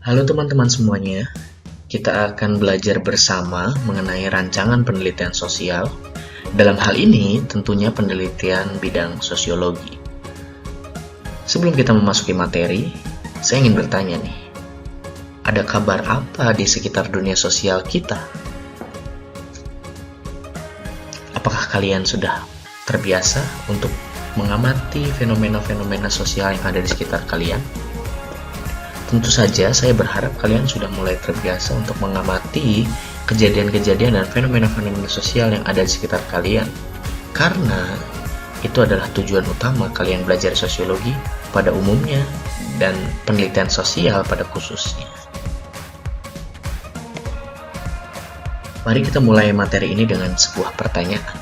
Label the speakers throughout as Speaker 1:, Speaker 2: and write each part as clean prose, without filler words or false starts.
Speaker 1: Halo teman-teman semuanya, kita akan belajar bersama mengenai rancangan penelitian sosial. Dalam hal ini tentunya penelitian bidang sosiologi. Sebelum kita memasuki materi, saya ingin bertanya nih, ada kabar apa di sekitar dunia sosial kita? Apakah kalian sudah terbiasa untuk mengamati fenomena-fenomena sosial yang ada di sekitar kalian? Tentu saja saya berharap kalian sudah mulai terbiasa untuk mengamati kejadian-kejadian dan fenomena-fenomena sosial yang ada di sekitar kalian. Karena itu adalah tujuan utama kalian belajar sosiologi pada umumnya dan penelitian sosial pada khususnya. Mari kita mulai materi ini dengan sebuah pertanyaan.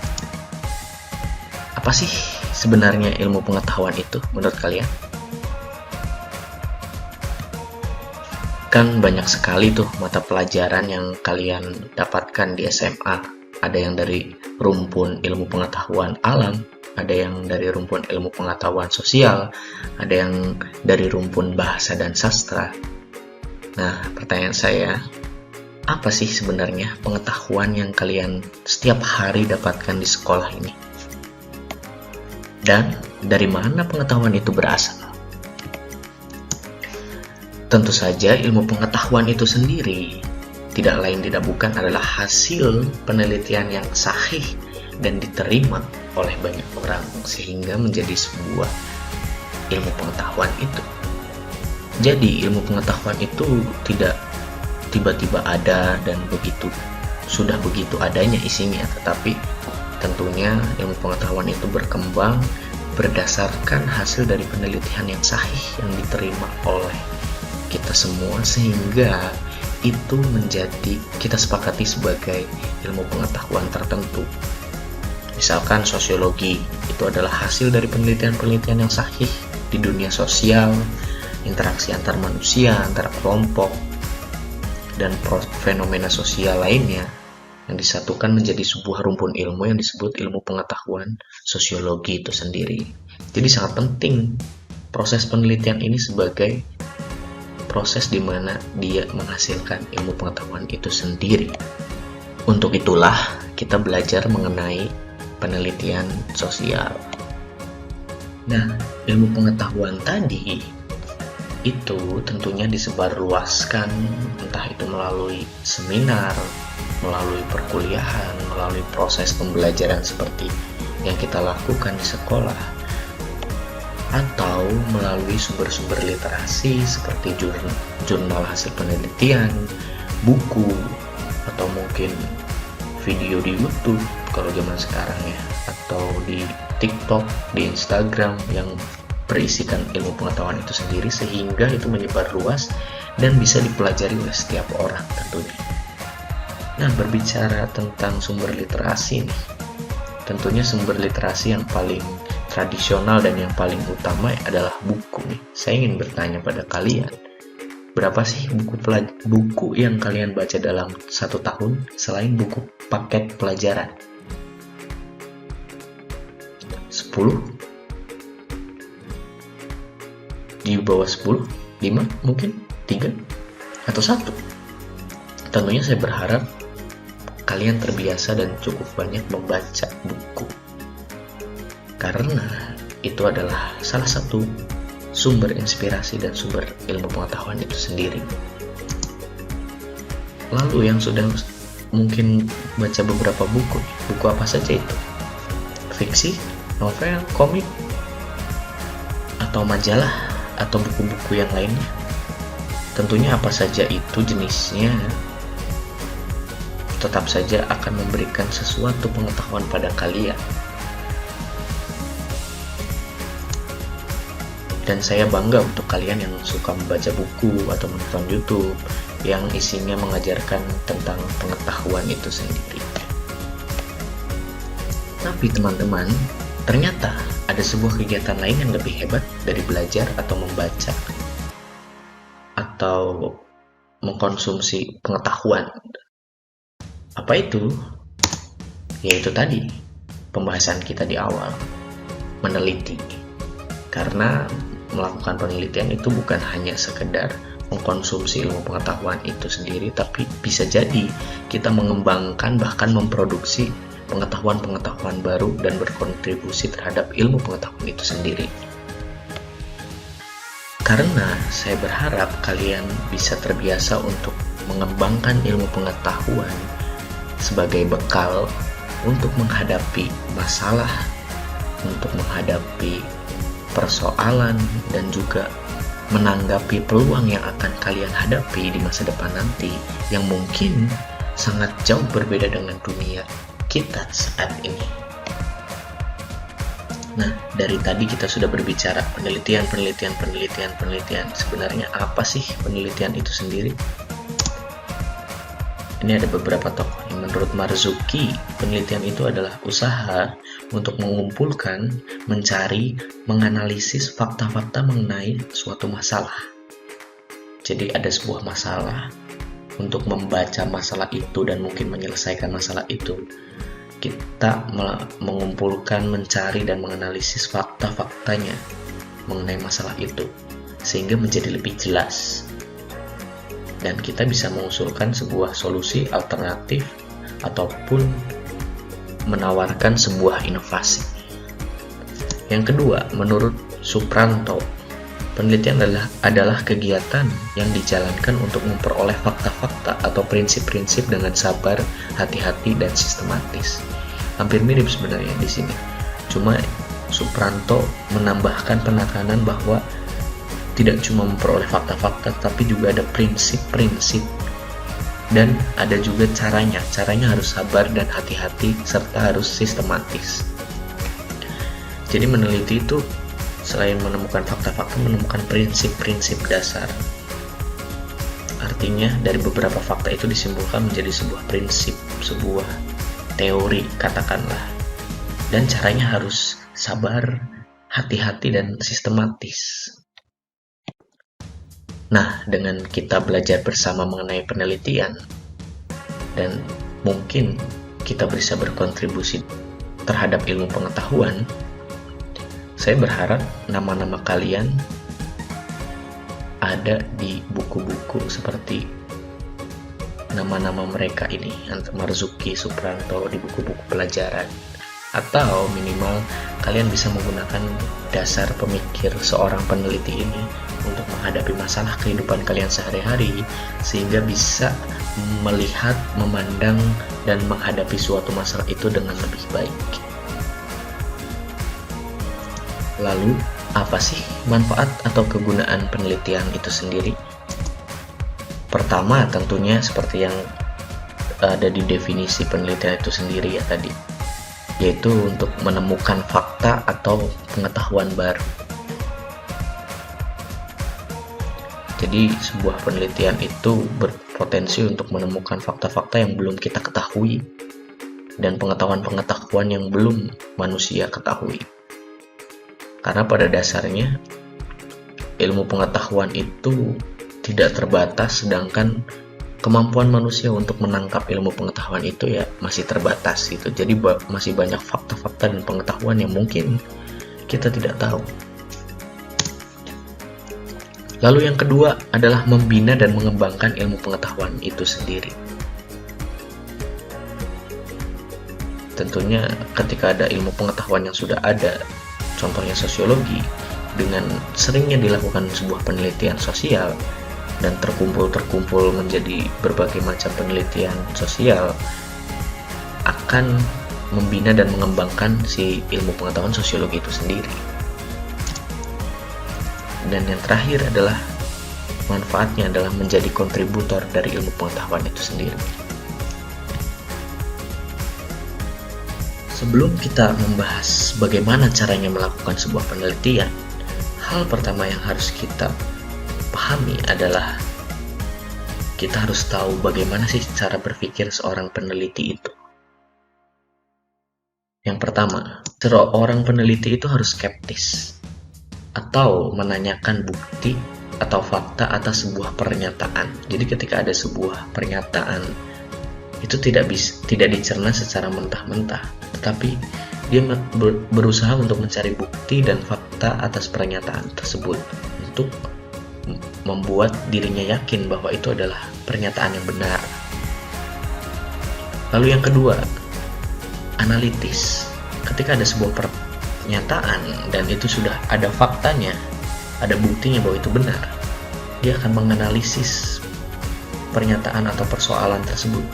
Speaker 1: Apa sih sebenarnya ilmu pengetahuan itu menurut kalian? Kan banyak sekali tuh mata pelajaran yang kalian dapatkan di SMA. Ada yang dari rumpun ilmu pengetahuan alam, ada yang dari rumpun ilmu pengetahuan sosial, ada yang dari rumpun bahasa dan sastra. Nah, pertanyaan saya, apa sih sebenarnya pengetahuan yang kalian setiap hari dapatkan di sekolah ini? Dan dari mana pengetahuan itu berasal? Tentu saja ilmu pengetahuan itu sendiri tidak lain tidak bukan adalah hasil penelitian yang sahih dan diterima oleh banyak orang sehingga menjadi sebuah ilmu pengetahuan itu. Jadi ilmu pengetahuan itu tidak tiba-tiba ada dan sudah begitu adanya isinya, tetapi tentunya ilmu pengetahuan itu berkembang berdasarkan hasil dari penelitian yang sahih yang diterima oleh kita semua sehingga itu menjadi kita sepakati sebagai ilmu pengetahuan tertentu. Misalkan sosiologi itu adalah hasil dari penelitian-penelitian yang sahih di dunia sosial, interaksi antar manusia, antar kelompok, dan fenomena sosial lainnya yang disatukan menjadi sebuah rumpun ilmu yang disebut ilmu pengetahuan sosiologi itu sendiri. Jadi sangat penting proses penelitian ini sebagai proses di mana dia menghasilkan ilmu pengetahuan itu sendiri. Untuk itulah kita belajar mengenai penelitian sosial. Nah, ilmu pengetahuan tadi itu tentunya disebarluaskan entah itu melalui seminar, melalui perkuliahan, melalui proses pembelajaran seperti yang kita lakukan di sekolah, atau melalui sumber-sumber literasi seperti jurnal hasil penelitian, buku, atau mungkin video di YouTube kalau zaman sekarang ya, atau di TikTok, di Instagram yang berisikan ilmu pengetahuan itu sendiri sehingga itu menyebar luas dan bisa dipelajari oleh setiap orang tentunya. Nah, berbicara tentang sumber literasi nih, tentunya sumber literasi yang paling tradisional dan yang paling utama adalah buku nih. Saya ingin bertanya pada kalian, berapa sih buku yang kalian baca dalam 1 tahun selain buku paket pelajaran? 10? Di bawah 10? 5 mungkin? 3? Atau 1? Tentunya saya berharap kalian terbiasa dan cukup banyak membaca buku, karena itu adalah salah satu sumber inspirasi dan sumber ilmu pengetahuan itu sendiri. Lalu yang sudah mungkin baca beberapa buku apa saja itu? Fiksi, novel, komik, atau majalah, atau buku-buku yang lainnya? Tentunya apa saja itu jenisnya, tetap saja akan memberikan sesuatu pengetahuan pada kalian. Dan saya bangga untuk kalian yang suka membaca buku atau menonton YouTube yang isinya mengajarkan tentang pengetahuan itu sendiri. Tapi teman-teman, ternyata ada sebuah kegiatan lain yang lebih hebat dari belajar atau membaca atau mengkonsumsi pengetahuan. Apa itu? Yaitu tadi pembahasan kita di awal, meneliti. Karena melakukan penelitian itu bukan hanya sekedar mengkonsumsi ilmu pengetahuan itu sendiri, tapi bisa jadi kita mengembangkan bahkan memproduksi pengetahuan-pengetahuan baru dan berkontribusi terhadap ilmu pengetahuan itu sendiri. Karena saya berharap kalian bisa terbiasa untuk mengembangkan ilmu pengetahuan sebagai bekal untuk menghadapi masalah, untuk menghadapi persoalan, dan juga menanggapi peluang yang akan kalian hadapi di masa depan nanti yang mungkin sangat jauh berbeda dengan dunia kita saat ini. Nah, dari tadi kita sudah berbicara penelitian. Sebenarnya apa sih penelitian itu sendiri? Ini ada beberapa tokoh. Menurut Marzuki, penelitian itu adalah usaha untuk mengumpulkan, mencari, menganalisis fakta-fakta mengenai suatu masalah. Jadi ada sebuah masalah, untuk membaca masalah itu dan mungkin menyelesaikan masalah itu, kita mengumpulkan, mencari, dan menganalisis fakta-faktanya mengenai masalah itu, sehingga menjadi lebih jelas. Dan kita bisa mengusulkan sebuah solusi alternatif ataupun menawarkan sebuah inovasi. Yang kedua, menurut Supranto, penelitian adalah kegiatan yang dijalankan untuk memperoleh fakta-fakta atau prinsip-prinsip dengan sabar, hati-hati, dan sistematis. Hampir mirip sebenarnya di sini. Cuma Supranto menambahkan penekanan bahwa tidak cuma memperoleh fakta-fakta, tapi juga ada prinsip-prinsip dan ada juga caranya. Caranya harus sabar dan hati-hati serta harus sistematis. Jadi meneliti itu selain menemukan fakta-fakta, menemukan prinsip-prinsip dasar. Artinya dari beberapa fakta itu disimpulkan menjadi sebuah prinsip, sebuah teori katakanlah. Dan caranya harus sabar, hati-hati, dan sistematis. Nah, dengan kita belajar bersama mengenai penelitian, dan mungkin kita bisa berkontribusi terhadap ilmu pengetahuan, saya berharap nama-nama kalian ada di buku-buku seperti nama-nama mereka ini, Marzuki, Supranto, di buku-buku pelajaran. Atau minimal kalian bisa menggunakan dasar pemikir seorang peneliti ini untuk menghadapi masalah kehidupan kalian sehari-hari, sehingga bisa melihat, memandang, dan menghadapi suatu masalah itu dengan lebih baik. Lalu, apa sih manfaat atau kegunaan penelitian itu sendiri? Pertama, tentunya seperti yang ada di definisi penelitian itu sendiri ya tadi, yaitu untuk menemukan fakta atau pengetahuan baru. Jadi sebuah penelitian itu berpotensi untuk menemukan fakta-fakta yang belum kita ketahui dan pengetahuan-pengetahuan yang belum manusia ketahui. Karena pada dasarnya ilmu pengetahuan itu tidak terbatas, sedangkan kemampuan manusia untuk menangkap ilmu pengetahuan itu ya masih terbatas gitu. Jadi masih banyak fakta-fakta dan pengetahuan yang mungkin kita tidak tahu. Lalu yang kedua adalah membina dan mengembangkan ilmu pengetahuan itu sendiri. Tentunya ketika ada ilmu pengetahuan yang sudah ada, contohnya sosiologi, dengan seringnya dilakukan sebuah penelitian sosial dan terkumpul menjadi berbagai macam penelitian sosial, akan membina dan mengembangkan si ilmu pengetahuan sosiologi itu sendiri. Dan yang terakhir adalah manfaatnya adalah menjadi kontributor dari ilmu pengetahuan itu sendiri. Sebelum kita membahas bagaimana caranya melakukan sebuah penelitian, hal pertama yang harus kita pahami adalah kita harus tahu bagaimana sih cara berpikir seorang peneliti itu. Yang pertama, seorang peneliti itu harus skeptis atau menanyakan bukti atau fakta atas sebuah pernyataan. Jadi ketika ada sebuah pernyataan itu tidak dicerna secara mentah-mentah, tetapi dia berusaha untuk mencari bukti dan fakta atas pernyataan tersebut untuk membuat dirinya yakin bahwa itu adalah pernyataan yang benar. Lalu yang kedua, analitis. Ketika ada sebuah pernyataan dan itu sudah ada faktanya, ada buktinya bahwa itu benar, dia akan menganalisis pernyataan atau persoalan tersebut,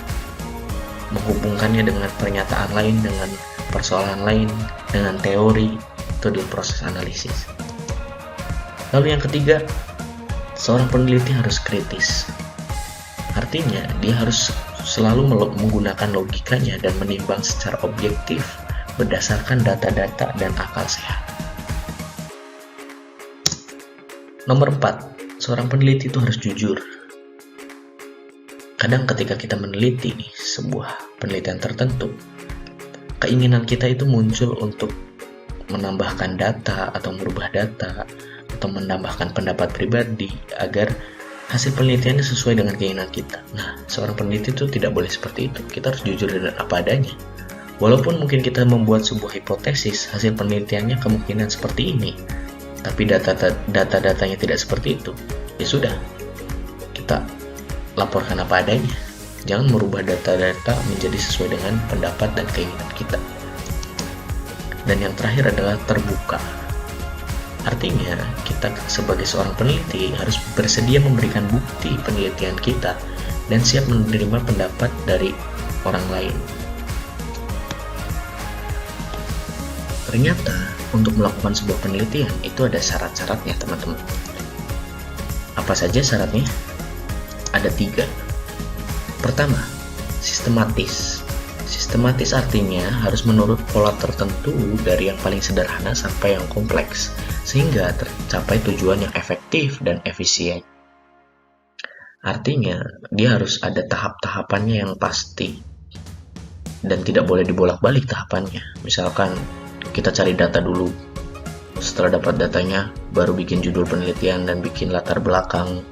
Speaker 1: menghubungkannya dengan pernyataan lain, dengan persoalan lain, dengan teori. Itu adalah proses analisis. Lalu yang ketiga, seorang peneliti harus kritis. Artinya dia harus selalu menggunakan logikanya dan menimbang secara objektif berdasarkan data-data dan akal sehat. Nomor 4, seorang peneliti itu harus jujur. Kadang ketika kita meneliti sebuah penelitian tertentu, keinginan kita itu muncul untuk menambahkan data atau merubah data atau menambahkan pendapat pribadi agar hasil penelitiannya sesuai dengan keinginan kita. Nah, seorang peneliti itu tidak boleh seperti itu. Kita harus jujur dan apa adanya. Walaupun mungkin kita membuat sebuah hipotesis, hasil penelitiannya kemungkinan seperti ini, tapi data-datanya tidak seperti itu, ya sudah, kita laporkan apa adanya. Jangan merubah data-data menjadi sesuai dengan pendapat dan keinginan kita. Dan yang terakhir adalah terbuka. Artinya, kita sebagai seorang peneliti harus bersedia memberikan bukti penelitian kita dan siap menerima pendapat dari orang lain. Ternyata, untuk melakukan sebuah penelitian itu ada syarat-syaratnya, teman-teman. Apa saja syaratnya? Ada 3. Pertama, sistematis. Sistematis artinya harus menurut pola tertentu dari yang paling sederhana sampai yang kompleks, sehingga tercapai tujuan yang efektif dan efisien. Artinya, dia harus ada tahap-tahapannya yang pasti dan tidak boleh dibolak-balik tahapannya. Misalkan kita cari data dulu, setelah dapat datanya baru bikin judul penelitian dan bikin latar belakang,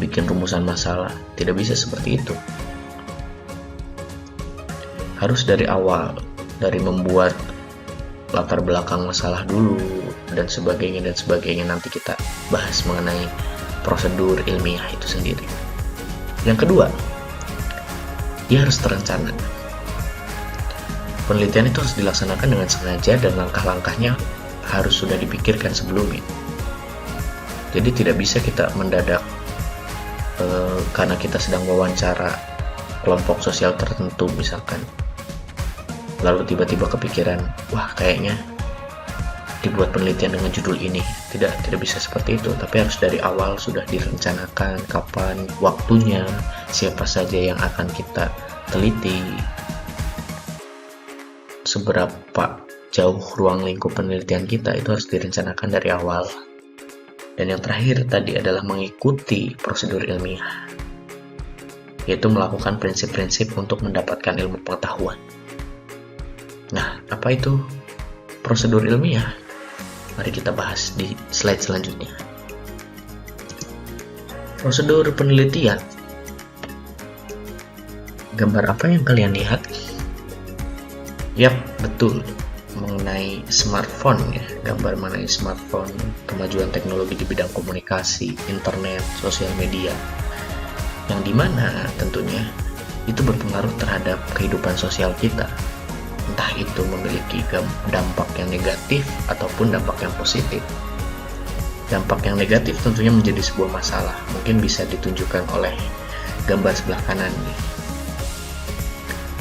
Speaker 1: bikin rumusan masalah. Tidak bisa seperti itu. Harus dari awal, dari membuat latar belakang masalah dulu dan sebagainya, nanti kita bahas mengenai prosedur ilmiah itu sendiri. Yang kedua, dia harus terencana. Penelitian itu harus dilaksanakan dengan sengaja dan langkah-langkahnya harus sudah dipikirkan sebelumnya. Jadi tidak bisa kita mendadak karena kita sedang wawancara kelompok sosial tertentu misalkan, lalu tiba-tiba kepikiran, wah kayaknya dibuat penelitian dengan judul ini. Tidak bisa seperti itu, tapi harus dari awal sudah direncanakan kapan, waktunya, siapa saja yang akan kita teliti, seberapa jauh ruang lingkup penelitian kita, itu harus direncanakan dari awal. Dan yang terakhir tadi adalah mengikuti prosedur ilmiah, yaitu melakukan prinsip-prinsip untuk mendapatkan ilmu pengetahuan. Nah, apa itu prosedur ilmiah? Mari kita bahas di slide selanjutnya. Prosedur penelitian. Gambar apa yang kalian lihat? Yap, betul. Mengenai smartphone ya, gambar mengenai smartphone, kemajuan teknologi di bidang komunikasi, internet, sosial media, yang dimana tentunya itu berpengaruh terhadap kehidupan sosial kita. Entah itu memiliki dampak yang negatif ataupun dampak yang positif. Dampak yang negatif tentunya menjadi sebuah masalah, mungkin bisa ditunjukkan oleh gambar sebelah kanan nih.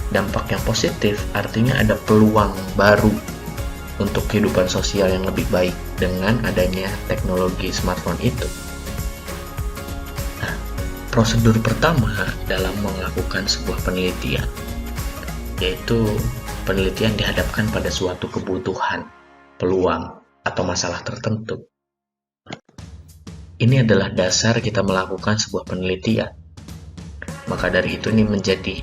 Speaker 1: Dampak yang positif artinya ada peluang baru untuk kehidupan sosial yang lebih baik dengan adanya teknologi smartphone itu. Nah, prosedur pertama dalam melakukan sebuah penelitian, yaitu penelitian dihadapkan pada suatu kebutuhan, peluang, atau masalah tertentu. Ini adalah dasar kita melakukan sebuah penelitian. Maka dari itu ini menjadi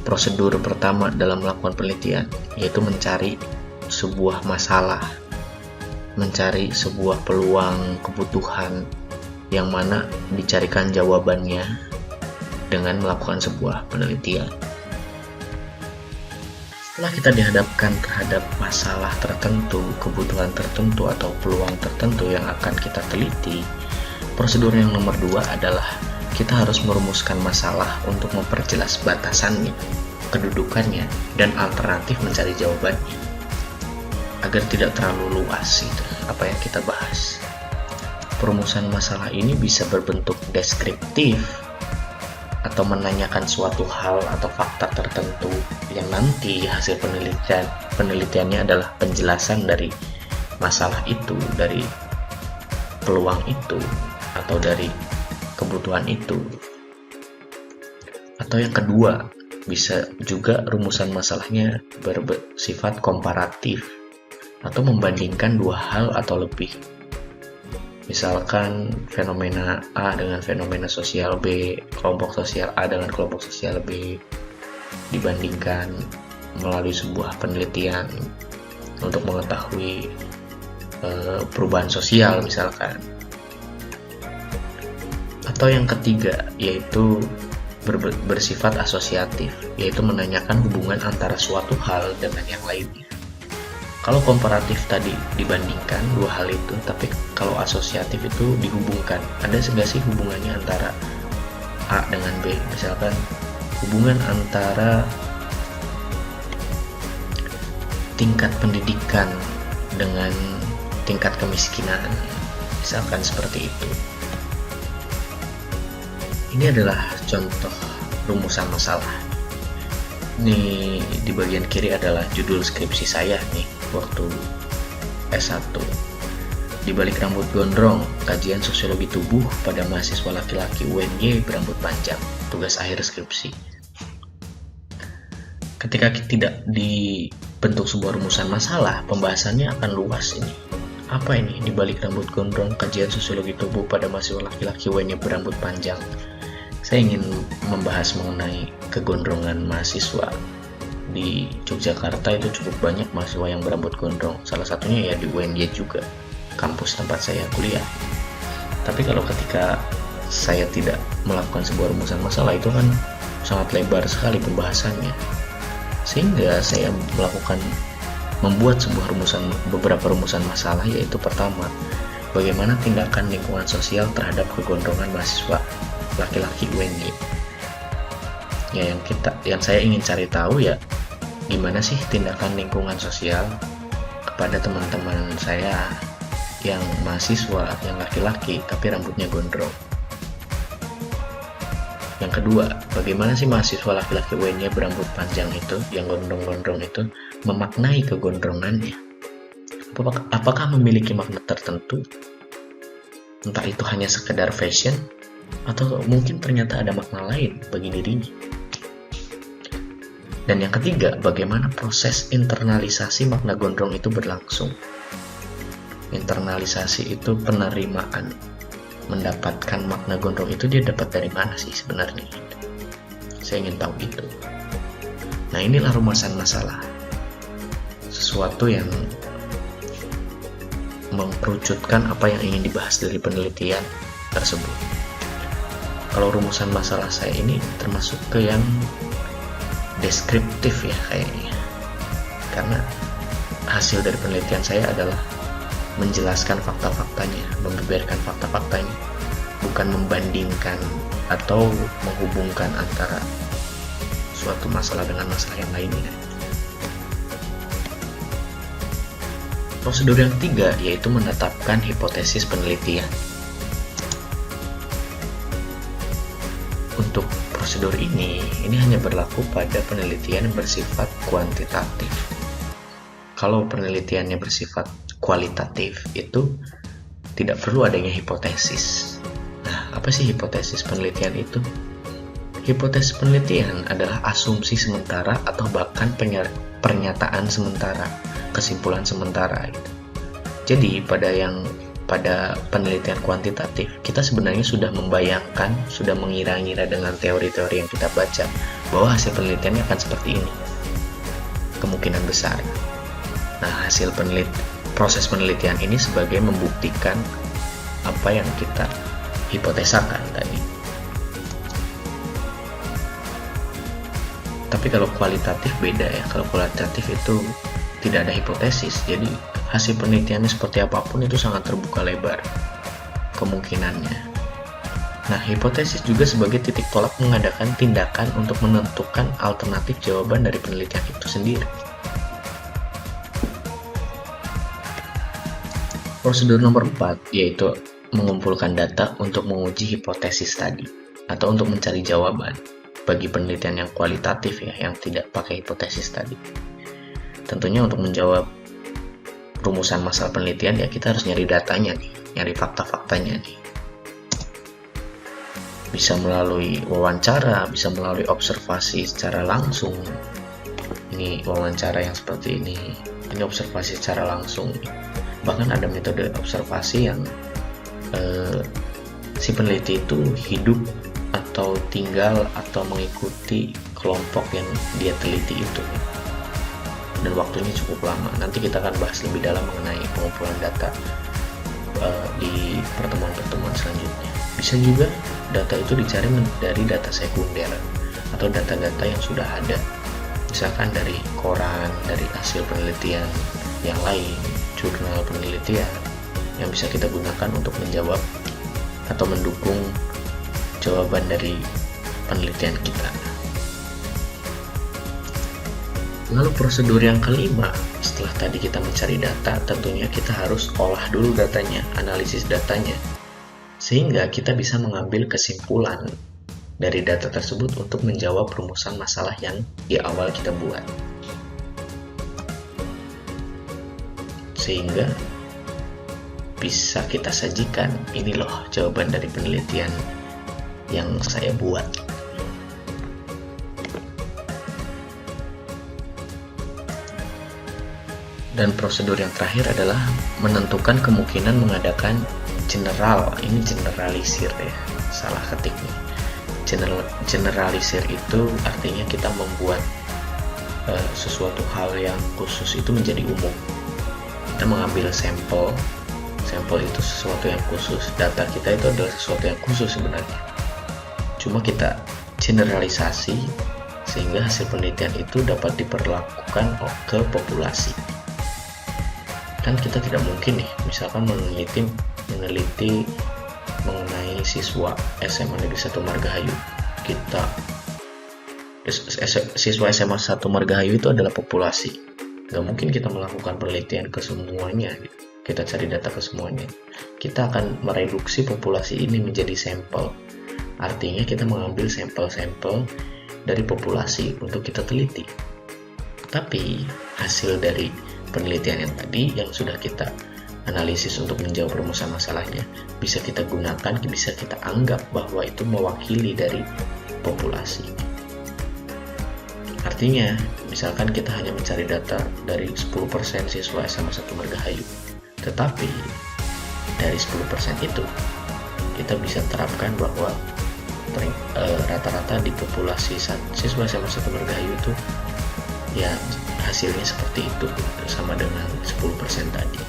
Speaker 1: prosedur pertama dalam melakukan penelitian, yaitu mencari sebuah masalah, mencari sebuah peluang, kebutuhan yang mana dicarikan jawabannya dengan melakukan sebuah penelitian. Setelah kita dihadapkan terhadap masalah tertentu, kebutuhan tertentu, atau peluang tertentu yang akan kita teliti, Prosedur yang nomor 2 adalah kita harus merumuskan masalah untuk memperjelas batasannya, kedudukannya, dan alternatif mencari jawabannya, agar tidak terlalu luas itu apa yang kita bahas. Perumusan masalah ini bisa berbentuk deskriptif atau menanyakan suatu hal atau fakta tertentu yang nanti hasil penelitiannya adalah penjelasan dari masalah itu, dari peluang itu, atau dari kebutuhan itu. Atau yang kedua, bisa juga rumusan masalahnya bersifat komparatif atau membandingkan dua hal atau lebih. Misalkan fenomena A dengan fenomena sosial B, kelompok sosial A dengan kelompok sosial B, dibandingkan melalui sebuah penelitian untuk mengetahui perubahan sosial misalkan. Atau yang ketiga, yaitu bersifat asosiatif, yaitu menanyakan hubungan antara suatu hal dengan yang lainnya. Kalau komparatif tadi dibandingkan dua hal itu, tapi kalau asosiatif itu dihubungkan. Ada nggak sih hubungannya antara A dengan B? Misalkan hubungan antara tingkat pendidikan dengan tingkat kemiskinan, misalkan seperti itu. Ini adalah contoh rumusan masalah. Ini di bagian kiri adalah judul skripsi saya nih waktu S1. Di balik rambut gondrong, kajian sosiologi tubuh pada mahasiswa laki-laki UNY berambut panjang, tugas akhir skripsi. Ketika tidak dibentuk sebuah rumusan masalah, pembahasannya akan luas ini. Apa ini di balik rambut gondrong, kajian sosiologi tubuh pada mahasiswa laki-laki UNY berambut panjang? Saya ingin membahas mengenai kegondrongan mahasiswa. Di Yogyakarta itu cukup banyak mahasiswa yang berambut gondrong. Salah satunya ya di UNY juga, kampus tempat saya kuliah. Tapi kalau ketika saya tidak melakukan sebuah rumusan masalah, itu kan sangat lebar sekali pembahasannya. Sehingga saya membuat beberapa rumusan masalah, yaitu pertama, bagaimana tindakan lingkungan sosial terhadap kegondrongan mahasiswa laki-laki UNY. Ya, yang saya ingin cari tahu ya, gimana sih tindakan lingkungan sosial kepada teman-teman saya yang mahasiswa, yang laki-laki tapi rambutnya gondrong. Yang kedua, bagaimana sih mahasiswa laki-laki UNY berambut panjang itu, yang gondrong-gondrong itu, memaknai kegondrongannya? Apakah memiliki makna tertentu? Entah itu hanya sekedar fashion, atau mungkin ternyata ada makna lain bagi dirinya. Dan yang ketiga, bagaimana proses internalisasi makna gondrong itu berlangsung. Internalisasi itu penerimaan, mendapatkan makna gondrong itu dia dapat dari mana sih sebenarnya? Saya ingin tahu itu. Nah, inilah rumusan masalah, sesuatu yang mengerucutkan apa yang ingin dibahas dari penelitian tersebut. Kalau rumusan masalah saya ini termasuk ke yang deskriptif ya kayaknya, karena hasil dari penelitian saya adalah menjelaskan fakta-faktanya, membeberkan fakta-faktanya, bukan membandingkan atau menghubungkan antara suatu masalah dengan masalah yang lainnya. Prosedur yang ketiga yaitu menetapkan hipotesis penelitian. Untuk prosedur ini hanya berlaku pada penelitian yang bersifat kuantitatif. Kalau penelitiannya bersifat kualitatif, itu tidak perlu adanya hipotesis. Nah, apa sih hipotesis penelitian itu? Hipotesis penelitian adalah asumsi sementara atau bahkan pernyataan sementara, kesimpulan sementara gitu. Jadi pada penelitian kuantitatif, kita sebenarnya sudah membayangkan, sudah mengira-ngira dengan teori-teori yang kita baca bahwa hasil penelitiannya akan seperti ini, kemungkinan besar. Nah, proses penelitian ini sebagai membuktikan apa yang kita hipotesakan tadi. Tapi kalau kualitatif beda ya. Kalau kualitatif itu tidak ada hipotesis, jadi hasil penelitiannya seperti apapun itu sangat terbuka lebar kemungkinannya. Nah, hipotesis juga sebagai titik tolak mengadakan tindakan untuk menentukan alternatif jawaban dari penelitian itu sendiri. Prosedur nomor 4 yaitu mengumpulkan data untuk menguji hipotesis tadi atau untuk mencari jawaban bagi penelitian yang kualitatif ya, yang tidak pakai hipotesis tadi. Tentunya untuk menjawab rumusan masalah penelitian ya kita harus nyari datanya nih, nyari fakta-faktanya nih. Bisa melalui wawancara, bisa melalui observasi secara langsung. Ini wawancara yang seperti ini observasi secara langsung. Bahkan ada metode observasi yang si peneliti itu hidup atau tinggal atau mengikuti kelompok yang dia teliti itu, dan waktunya cukup lama. Nanti kita akan bahas lebih dalam mengenai pengumpulan data di pertemuan-pertemuan selanjutnya. Bisa juga data itu dicari dari data sekunder atau data-data yang sudah ada, misalkan dari koran, dari hasil penelitian yang lain, jurnal penelitian yang bisa kita gunakan untuk menjawab atau mendukung jawaban dari penelitian kita. Lalu prosedur yang kelima, setelah tadi kita mencari data, tentunya kita harus olah dulu datanya, analisis datanya, sehingga kita bisa mengambil kesimpulan dari data tersebut untuk menjawab rumusan masalah yang di awal kita buat. Sehingga bisa kita sajikan, ini loh jawaban dari penelitian yang saya buat. Dan prosedur yang terakhir adalah menentukan kemungkinan mengadakan general. Ini generalisir ya, salah ketik nih. Generalisir itu artinya kita membuat sesuatu hal yang khusus itu menjadi umum. Kita mengambil sampel itu sesuatu yang khusus, data kita itu adalah sesuatu yang khusus sebenarnya. Cuma kita generalisasi sehingga hasil penelitian itu dapat diperlakukan ke populasi. Kan kita tidak mungkin nih, misalkan meneliti mengenai siswa SMA Negeri 1 Margahayu. Siswa SMA 1 Margahayu itu adalah populasi. Gak mungkin kita melakukan penelitian ke semuanya, kita cari data ke semuanya. Kita akan mereduksi populasi ini menjadi sampel. Artinya kita mengambil sampel-sampel dari populasi untuk kita teliti. Tapi hasil dari penelitian yang tadi yang sudah kita analisis untuk menjawab rumusan masalahnya bisa kita gunakan, bisa kita anggap bahwa itu mewakili dari populasi. Artinya, misalkan kita hanya mencari data dari 10% siswa SMA 1 Margahayu, tetapi dari 10% itu kita bisa terapkan bahwa rata-rata di populasi siswa SMA 1 Margahayu itu ya hasilnya seperti itu, sama dengan 10% tadi.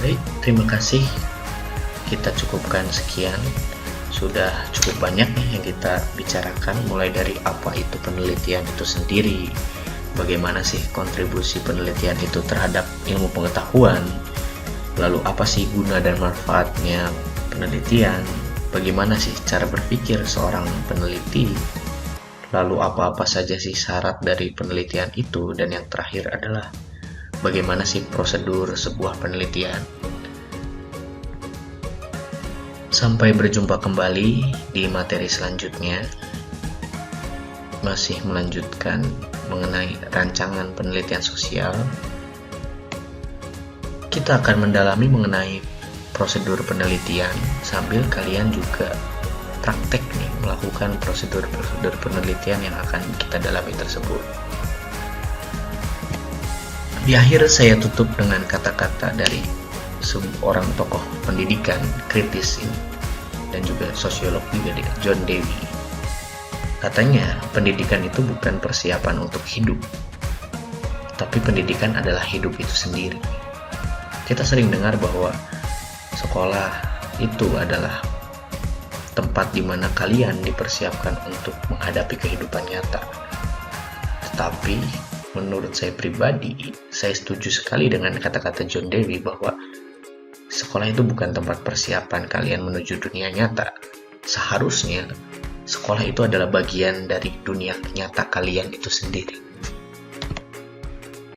Speaker 1: Baik, terima kasih. Kita cukupkan sekian. Sudah cukup banyak nih yang kita bicarakan, mulai dari apa itu penelitian itu sendiri, bagaimana sih kontribusi penelitian itu terhadap ilmu pengetahuan, lalu apa sih guna dan manfaatnya penelitian, bagaimana sih cara berpikir seorang peneliti, lalu apa-apa saja sih syarat dari penelitian itu, dan yang terakhir adalah bagaimana sih prosedur sebuah penelitian. Sampai berjumpa kembali di materi selanjutnya, masih melanjutkan mengenai rancangan penelitian sosial. Kita akan mendalami mengenai prosedur penelitian sambil kalian juga praktek nih melakukan prosedur-prosedur penelitian yang akan kita dalami tersebut. Di akhir saya tutup dengan kata-kata dari seorang tokoh pendidikan kritis ini dan juga sosiolog juga, John Dewey. Katanya, pendidikan itu bukan persiapan untuk hidup, tapi pendidikan adalah hidup itu sendiri. Kita sering dengar bahwa sekolah itu adalah tempat di mana kalian dipersiapkan untuk menghadapi kehidupan nyata. Tetapi menurut saya pribadi, saya setuju sekali dengan kata-kata John Dewey bahwa sekolah itu bukan tempat persiapan kalian menuju dunia nyata. Seharusnya sekolah itu adalah bagian dari dunia nyata kalian itu sendiri.